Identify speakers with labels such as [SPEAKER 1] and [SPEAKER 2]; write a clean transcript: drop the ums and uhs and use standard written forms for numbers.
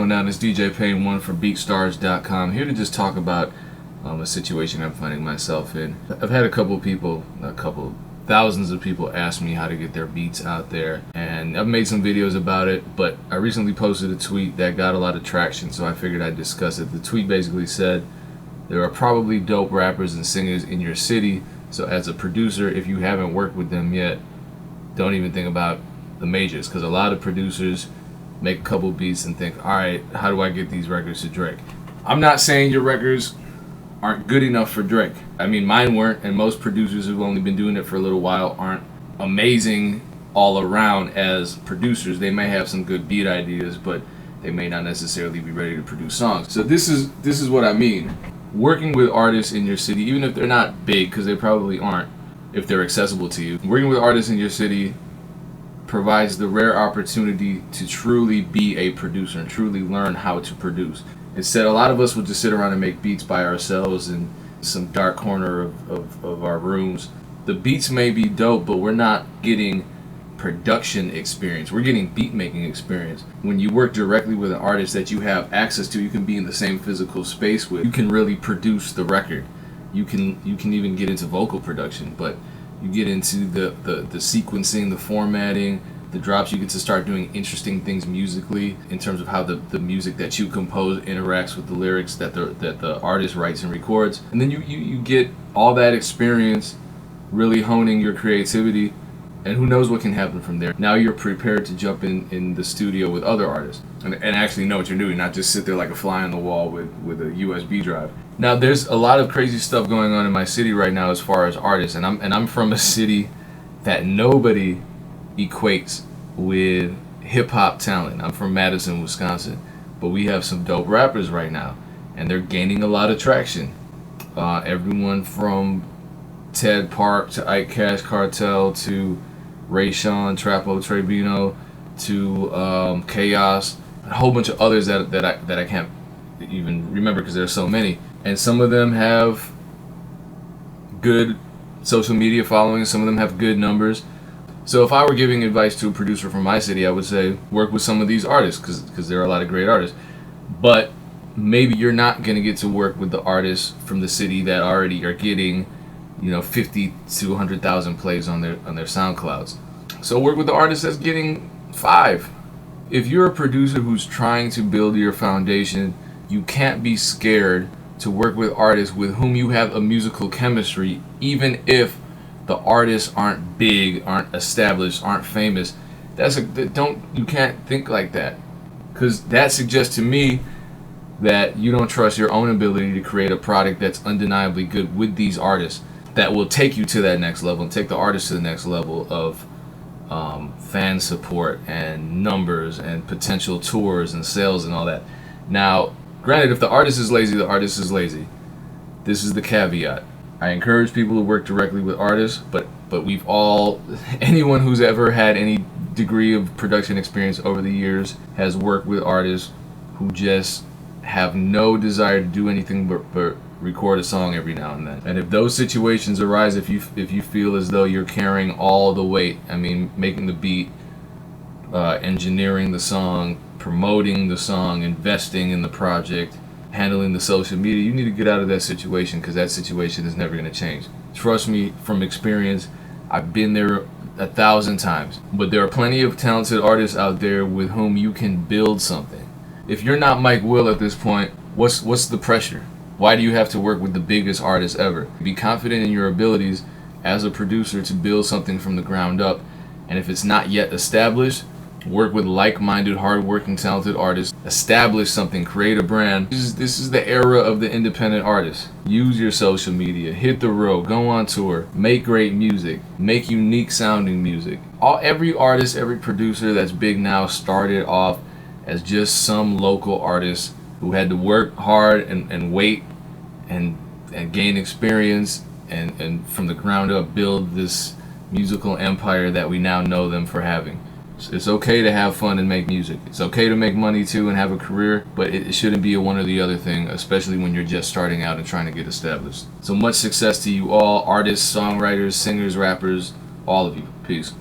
[SPEAKER 1] going down? It's DJ Payne 1 for BeatStars.com, here to just talk about a situation I'm finding myself in. I've had thousands of people ask me how to get their beats out there, and I've made some videos about it, but I recently posted a tweet that got a lot of traction, so I figured I'd discuss it. The tweet basically said, there are probably dope rappers and singers in your city, so as a producer, if you haven't worked with them yet, don't even think about the majors, because a lot of producers make a couple beats and think, alright, how do I get these records to Drake? I'm not saying your records aren't good enough for Drake. I mean, mine weren't, and most producers who've only been doing it for a little while aren't amazing all around as producers. They may have some good beat ideas, but they may not necessarily be ready to produce songs. So this is what I mean. Working with artists in your city, even if they're not big, because they probably aren't if they're accessible to you, working with artists in your city provides the rare opportunity to truly be a producer and truly learn how to produce. Instead, a lot of us will just sit around and make beats by ourselves in some dark corner of our rooms. The beats may be dope, but we're not getting production experience. We're getting beat making experience. When you work directly with an artist that you have access to, you can be in the same physical space with, you can really produce the record. You can even get into vocal production, but you get into the sequencing, the formatting, the drops. You get to start doing interesting things musically in terms of how the music that you compose interacts with the lyrics that the artist writes and records. And then you get all that experience really honing your creativity, and who knows what can happen from there. Now you're prepared to jump in the studio with other artists and actually know what you're doing, not just sit there like a fly on the wall with a USB drive. Now there's a lot of crazy stuff going on in my city right now as far as artists, and I'm from a city that nobody equates with hip-hop talent. I'm from Madison, Wisconsin, but we have some dope rappers right now, and they're gaining a lot of traction. Everyone from Ted Park to Ike Cash Cartel to Ray Sean, Trapo Trebino to Chaos, a whole bunch of others that I can't even remember because there's so many. And some of them have good social media followings, some of them have good numbers. So if I were giving advice to a producer from my city, I would say work with some of these artists because there are a lot of great artists. But maybe you're not going to get to work with the artists from the city that already are getting 50 to 100,000 plays on their SoundClouds. So work with the artist that's getting 5. If you're a producer who's trying to build your foundation, you can't be scared to work with artists with whom you have a musical chemistry, even if the artists aren't big, aren't established, aren't famous. You can't think like that, because that suggests to me that you don't trust your own ability to create a product that's undeniably good with these artists that will take you to that next level and take the artist to the next level of fan support and numbers and potential tours and sales and all that. Now, granted, if the artist is lazy, the artist is lazy. This is the caveat. I encourage people to work directly with artists, but anyone who's ever had any degree of production experience over the years has worked with artists who just have no desire to do anything but record a song every now and then. And if those situations arise, if you feel as though you're carrying all the weight, I mean, making the beat, engineering the song, promoting the song, investing in the project, handling the social media, you need to get out of that situation, because that situation is never going to change. Trust me, from experience, I've been there 1,000 times. But there are plenty of talented artists out there with whom you can build something. If you're not Mike Will at this point, what's the pressure? Why do you have to work with the biggest artists ever? Be confident in your abilities as a producer to build something from the ground up. And if it's not yet established, work with like-minded, hard-working, talented artists. Establish something, create a brand. This is the era of the independent artist. Use your social media, hit the road, go on tour, make great music, make unique sounding music. Every artist, every producer that's big now started off as just some local artist who had to work hard and wait and gain experience and from the ground up build this musical empire that we now know them for having. It's okay to have fun and make music. It's okay to make money too and have a career, but it shouldn't be a one or the other thing, especially when you're just starting out and trying to get established. So much success to you all, artists, songwriters, singers, rappers, all of you. Peace.